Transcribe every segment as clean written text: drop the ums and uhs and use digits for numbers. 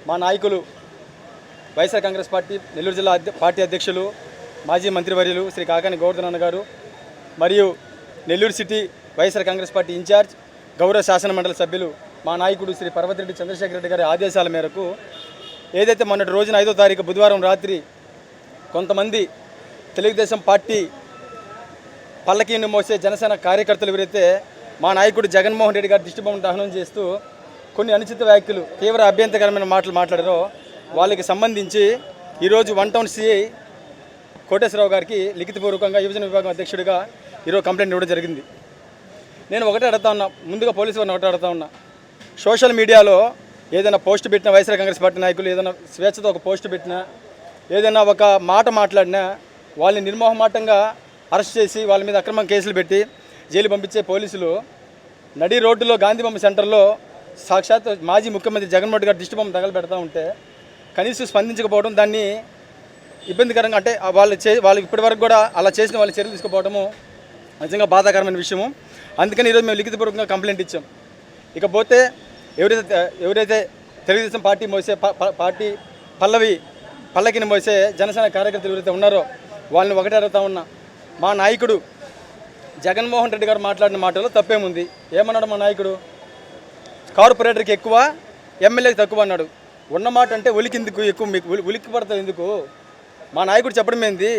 మా నాయకులు వైఎస్ఆర్ కాంగ్రెస్ పార్టీ నెల్లూరు జిల్లా పార్టీ అధ్యక్షులు మాజీ మంత్రివర్యులు శ్రీ కాకాని గోవర్ధన్ అన్న గారు మరియు Nellore city YSR Congress party in charge గౌరవ శాసన మండలి సభ్యులు మా నాయకుడు శ్రీ పర్వతిరెడ్డి చంద్రశేఖర్ రెడ్డి గారి ఆదేశాల మేరకు ఏదైతే మొన్నటి రోజున 5వ తారీఖు బుధవారం రాత్రి కొంతమంది తెలుగుదేశం పార్టీ పల్లకీని మోసే జనసేన కార్యకర్తలు ఎవరైతే మా నాయకుడు జగన్మోహన్ రెడ్డి గారి దిష్టిబొమ్మ దహనం చేస్తూ కొన్ని అనుచిత వ్యాఖ్యలు తీవ్ర అభ్యంతరకరమైన మాటలు మాట్లాడారో వాళ్ళకి సంబంధించి ఈరోజు 1 టౌన్ సిఐ కోటేశ్వరరావు గారికి లిఖితపూర్వకంగా యువజన విభాగం అధ్యక్షుడిగా ఈరోజు కంప్లైంట్ ఇవ్వడం జరిగింది. నేను ఒకటే అడుగుతా ఉన్నా, ముందుగా పోలీసు వారిని ఒకటే అడుగుతా ఉన్నా, సోషల్ మీడియాలో ఏదైనా పోస్ట్ పెట్టినా వైఎస్ఆర్ కాంగ్రెస్ పార్టీ నాయకులు ఏదైనా స్వేచ్ఛతో ఒక పోస్ట్ పెట్టినా ఏదైనా ఒక మాట మాట్లాడినా వాళ్ళని నిర్మోహమాటంగా అరెస్ట్ చేసి వాళ్ళ మీద అక్రమ కేసులు పెట్టి జైలు పంపించే పోలీసులు నడి రోడ్డులో గాంధీబొమ్మ సెంటర్లో సాక్షాత్ మాజీ ముఖ్యమంత్రి జగన్మోహన్ రెడ్డి గారు దిష్టిబొమ్మ తగలబెడతా ఉంటే కనీసం స్పందించకపోవడం, దాన్ని ఇబ్బందికరంగా అంటే వాళ్ళు ఇప్పటివరకు కూడా అలా చేసిన వాళ్ళు చర్యలు తీసుకోవడము నిజంగా బాధాకరమైన విషయము. అందుకని ఈరోజు మేము లిఖితపూర్వకంగా కంప్లైంట్ ఇచ్చాం. ఇకపోతే ఎవరైతే తెలుగుదేశం పార్టీ మోసే పార్టీ పల్లకిని మోసే జనసేన కార్యకర్తలు ఎవరైతే ఉన్నారో వాళ్ళని ఒకటే అడుగుతా ఉన్నా, మా నాయకుడు జగన్మోహన్ రెడ్డి గారు మాట్లాడిన మాటలో తప్పేముంది? ఏమన్నాడు మా నాయకుడు? కార్పొరేటర్కి ఎక్కువ, ఎమ్మెల్యేకి తక్కువ అన్నాడు. ఉన్న మాట అంటే ఒలికిందుకు ఎక్కువ, మీకు ఉలిక్కి పడతావు ఎందుకు? మా నాయకుడు చెప్పడం ఏంది,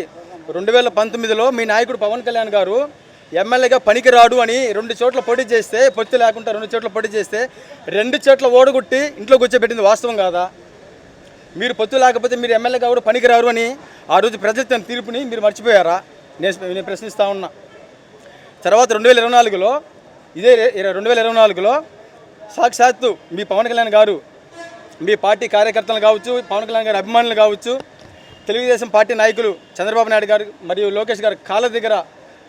2019లో మీ నాయకుడు పవన్ కళ్యాణ్ గారు ఎమ్మెల్యేగా పనికిరాడు అని 2 చోట్ల పోటీ చేస్తే, పొత్తు లేకుండా 2 చోట్ల పోటీ చేస్తే 2 చోట్ల ఓడగొట్టి ఇంట్లో కూర్చోబెట్టింది వాస్తవం కాదా? మీరు పొత్తు లేకపోతే మీరు ఎమ్మెల్యేగా కూడా పనికిరారు అని ఆ రోజు ప్రజల తీర్పుని మీరు మర్చిపోయారా? నేను ప్రశ్నిస్తూ ఉన్నా. తర్వాత 2024లో 2024లో సాక్షాత్తు మీ పవన్ కళ్యాణ్ గారు మీ పార్టీ కార్యకర్తలు కావచ్చు, పవన్ కళ్యాణ్ గారి అభిమానులు కావచ్చు, తెలుగుదేశం పార్టీ నాయకులు చంద్రబాబు నాయుడు గారు మరియు లోకేష్ గారి కాళ్ళ దగ్గర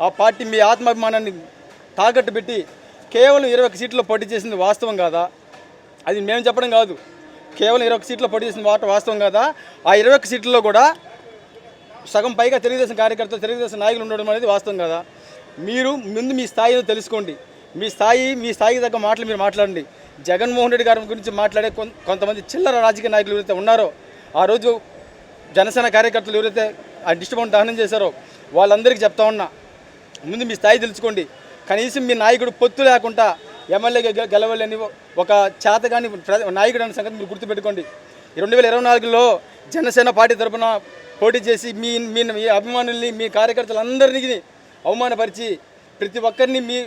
ఆ పార్టీ మీ ఆత్మాభిమానాన్ని తాకట్టు పెట్టి కేవలం 21 సీట్లలో పోటీ చేసింది వాస్తవం కాదా? అది మేము చెప్పడం కాదు, కేవలం 21 సీట్లో పోటీ చేసిన వాస్తవం కాదా? ఆ 21 సీట్లలో కూడా సగం పైగా తెలుగుదేశం కార్యకర్తలు, తెలుగుదేశం నాయకులు ఉండడం అనేది వాస్తవం కదా? మీరు ముందు మీ స్థాయిలో తెలుసుకోండి. మీ స్థాయికి తగ్గ మాటలు మీరు మాట్లాడండి. జగన్మోహన్ రెడ్డి గారి గురించి మాట్లాడే కొంతమంది చిల్లర రాజకీయ నాయకులు ఎవరైతే ఉన్నారో, ఆ రోజు జనసేన కార్యకర్తలు ఎవరైతే ఆ దిష్టిబొమ్మ దహనం చేశారో వాళ్ళందరికీ చెప్తా ఉన్నా, ముందు మీ స్థాయి తెలుసుకోండి. కనీసం మీ నాయకుడు పొత్తు లేకుండా ఎమ్మెల్యేగా గెలవాలని ఒక చేతగాని నాయకుడు అనే సంగతి మీరు గుర్తుపెట్టుకోండి. 2024లో జనసేన పార్టీ తరఫున పోటీ చేసి మీ అభిమానుల్ని, మీ కార్యకర్తలందరినీ అవమానపరిచి ప్రతి ఒక్కరిని మీ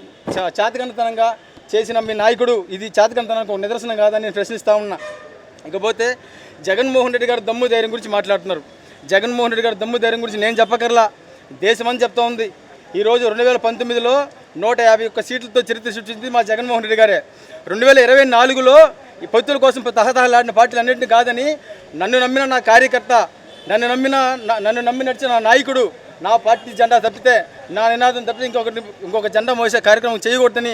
చేతకంతనంగా చేసిన మీ నాయకుడు ఇది చేతకంతనానికి ఒక నిదర్శనం కాదని నేను ప్రశ్నిస్తూ ఉన్నా. ఇకపోతే జగన్మోహన్ రెడ్డి గారి దమ్ము ధైర్యం గురించి మాట్లాడుతున్నారు. జగన్మోహన్ రెడ్డి గారి దమ్ము ధైర్యం గురించి నేను చెప్పకర్లా, దేశమని చెప్తా ఉంది. ఈరోజు 2019లో 151 సీట్లతో చరిత్ర సృష్టించింది మా జగన్మోహన్ రెడ్డి గారే. 2024లో ఈ పొత్తుల కోసం తహతహలాడిన పార్టీలు అన్నింటినీ కాదని నన్ను నమ్మిన నా కార్యకర్త, నన్ను నమ్మి నడిచిన నా నాయకుడు, నా పార్టీ జెండా తప్పితే, నా నినాదం తప్పితే ఇంకొక జెండా మోసే కార్యక్రమం చేయకూడదని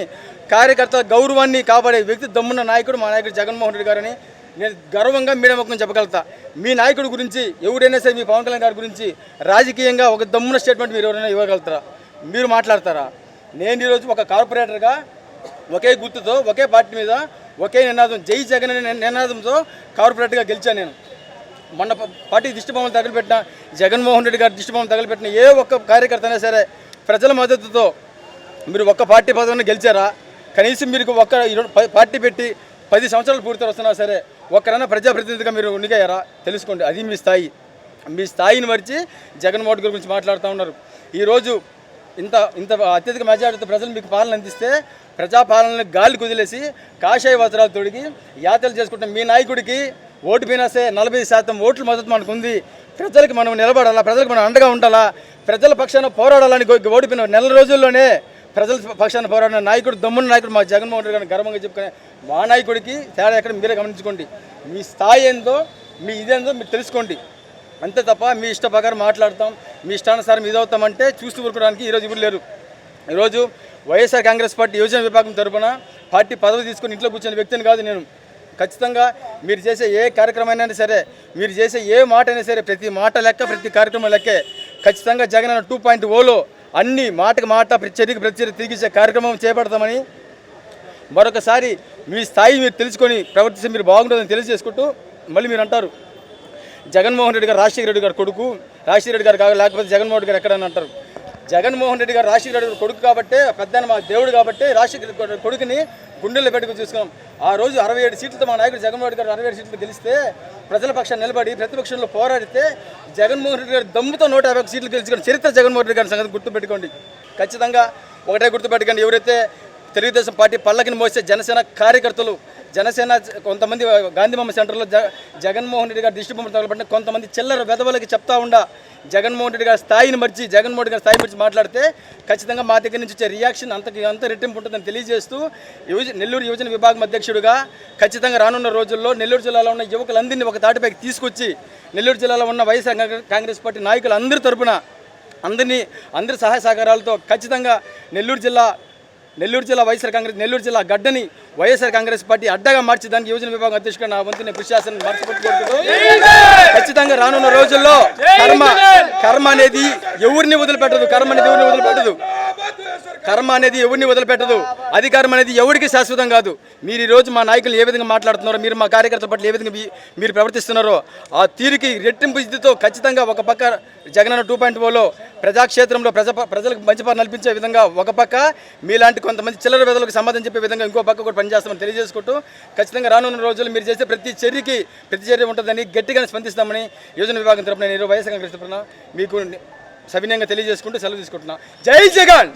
కార్యకర్త గౌరవాన్ని కాపాడే వ్యక్తి దమ్మున్న నాయకుడు మా నాయకుడు జగన్మోహన్ రెడ్డి గారని నేను గర్వంగా మీడియా ముఖం చెప్పగలుగుతా. మీ నాయకుడి గురించి ఎవరైనా సరే, మీ పవన్ కళ్యాణ్ గారి గురించి రాజకీయంగా ఒక దమ్మున స్టేట్మెంట్ మీరు ఎవరైనా ఇవ్వగలుగుతారా? మీరు మాట్లాడతారా? నేను ఈరోజు ఒక కార్పొరేటర్గా ఒకే గుర్తుతో, ఒకే పార్టీ మీద ఒకే నినాదం, జై జగన్ అనే నినాదంతో కార్పొరేటర్గా గెలిచాను. నేను మొన్న పార్టీ దిష్టిబొమ్మలు తగలపెట్టిన, జగన్మోహన్ రెడ్డి గారి దిష్టిబొమ్మలు తగలపెట్టిన ఏ ఒక్క కార్యకర్త అయినా సరే ప్రజల మద్దతుతో మీరు ఒక్క పార్టీ పదవిని గెలిచారా? కనీసం మీరు ఒక్క పార్టీ పెట్టి 10 సంవత్సరాలు పూర్తి వస్తున్నా సరే ఒక్కరైనా ప్రజాప్రతినిధిగా మీరు ఉనిగాయారా? తెలుసుకోండి. అది మీ స్థాయి. మీ స్థాయిని మరిచి జగన్మోహన్ రెడ్డి గురించి మాట్లాడుతూ ఉన్నారు. ఈరోజు ఇంత అత్యధిక మెజారిటీతో ప్రజలు మీకు పాలన అందిస్తే ప్రజాపాలనను గాలి కుదిలేసి కాషాయ వస్త్రాలు తొడిగి యాత్రలు చేసుకుంటే మీ నాయకుడికి ఓటు పోయినాసే 40% ఓట్ల మద్దతు మనకు ఉంది. ప్రజలకు మనం నిలబడాలా, ప్రజలకు మనం అండగా ఉండాలా, ప్రజల పక్షాన పోరాడాలని ఓడిపోయిన నెల రోజుల్లోనే ప్రజల పక్షాన పోరాడిన నాయకుడు, దమ్మున్న నాయకుడు మా జగన్మోహన్ రెడ్డి గారిని గర్వంగా చెప్పుకునే మా నాయకుడికి తేడా ఎక్కడ మీరే గమనించుకోండి. మీ స్థాయి ఏందో, మీ ఇదేందో మీరు తెలుసుకోండి. అంతే తప్ప మీ ఇష్ట ప్రకారం మాట్లాడతాం, మీ ఇష్టానుసారం ఇదవుతామంటే చూస్తూ ఊరుకోవడానికి ఈరోజు ఎవరు లేరు. ఈరోజు వైఎస్ఆర్ కాంగ్రెస్ పార్టీ యువజన విభాగం తరఫున పార్టీ పదవి తీసుకుని ఇంట్లో కూర్చున్న వ్యక్తిని కాదు నేను. ఖచ్చితంగా మీరు చేసే ఏ కార్యక్రమం అయినా సరే, మీరు చేసే ఏ మాట అయినా సరే, ప్రతి మాట లెక్క, ప్రతి కార్యక్రమం లెక్కే. ఖచ్చితంగా జగన్ అన్న 2.0లో అన్ని మాటకు మాట, ప్రతిచర్యకు ప్రతిచర్య తిరిగిచ్చే కార్యక్రమం చేపడతామని మరొకసారి మీ స్థాయి మీరు తెలుసుకొని ప్రవర్తిస్తే మీరు బాగుంటుందని తెలియజేసుకుంటూ మళ్ళీ మీరు అంటారు జగన్మోహన్ రెడ్డి గారు రాజశేఖర రెడ్డి గారు కొడుకు, రాజశేఖర రెడ్డి గారు కాదు లేకపోతే జగన్మోహన్ రెడ్డి గారు ఎక్కడని అంటారు. జగన్మోహన్ రెడ్డి గారు రాజశేఖర రెడ్డి గారు కొడుకు కాబట్టి పెద్ద మా దేవుడు కాబట్టి రాజశేఖర రెడ్డి కొడుకుని గుండెల్లో పెట్టుకుని చూసుకున్నాం. ఆ రోజు 67 సీట్లతో మా నాయకుడు జగన్మోహన్ రెడ్డి గారు 67 సీట్లు గెలిస్తే ప్రజల పక్షాన్ని నిలబడి ప్రతిపక్షంలో పోరాడితే జగన్మోహన్ రెడ్డి గారు దమ్ముతో 151 సీట్లు గెలుచుకున్న చరిత్ర జగన్మోహన్ రెడ్డి గారి సంగతి గుర్తుపెట్టుకోండి. ఖచ్చితంగా ఒకటే గుర్తుపెట్టుకోండి, ఎవరైతే తెలుగుదేశం పార్టీ పల్లకిని మోసే జనసేన కార్యకర్తలు, జనసేన కొంతమంది గాంధీబొమ్మ సెంటర్లో జగన్మోహన్ రెడ్డి గారు దిష్టి బొమ్మ తగలబడిన కొంతమంది చిల్లర వెధవలకి చెప్తా ఉండా జగన్మోహన్ రెడ్డి గారి స్థాయిని మర్చి జగన్మోహన్ రెడ్డి గారి స్థాయి మర్చి మాట్లాడితే ఖచ్చితంగా మా దగ్గర నుంచి వచ్చే రియాక్షన్ అంత రెట్టింపు ఉంటుందని తెలియజేస్తూ నెల్లూరు యువజన విభాగం అధ్యక్షుడిగా ఖచ్చితంగా రానున్న రోజుల్లో నెల్లూరు జిల్లాలో ఉన్న యువకులందరినీ ఒక తాటిపైకి తీసుకొచ్చి నెల్లూరు జిల్లాలో ఉన్న వైఎస్ఆర్ కాంగ్రెస్ పార్టీ నాయకులు అందరి తరపున అందరి సహాయ సహకారాలతో ఖచ్చితంగా నెల్లూరు జిల్లా నెల్లూరు జిల్లా గడ్డని వైఎస్ఆర్ కాంగ్రెస్ పార్టీ అడ్డగా మార్చి దానికి యువజన విభాగం అధ్యక్షుడిగా నా వంతు నేను కృషి చేస్తానని మర్చిపోతున్నారు. ఖచ్చితంగా రానున్న రోజుల్లో కర్మ అనేది ఎవరిని వదిలిపెట్టదు. కర్మ అనేది ఎవరిని వదిలిపెట్టదు. అధికారం అనేది ఎవరికి శాశ్వతం కాదు. మీరు ఈరోజు మా నాయకులు ఏ విధంగా మాట్లాడుతున్నారో, మీరు మా కార్యకర్తల పట్ల ఏ విధంగా మీరు ప్రవర్తిస్తున్నారో ఆ తీరుకి రెట్టింపు ఇదితో ఖచ్చితంగా ఒక పక్క జగనన్న 2.0లో ప్రజాక్షేత్రంలో ప్రజలకు మంచి పని నల్పించే విధంగా ఒక పక్క మీలాంటి కొంతమంది చిల్లర వెదలకు సమాధానం చెప్పే విధంగా ఇంకో పక్క కూడా పనిచేస్తామని తెలియజేసుకుంటూ ఖచ్చితంగా రానున్న రోజులు మీరు చేసే ప్రతి చర్య ఉంటుందని గట్టిగానే స్పందిస్తామని యువజన విభాగం తరపున నేను వైఎస్ఆర్ కాంగ్రెస్ తరపున మీకు సవినయంగా తెలియజేసుకుంటూ సెలవు తీసుకుంటున్నా. జై జగన్.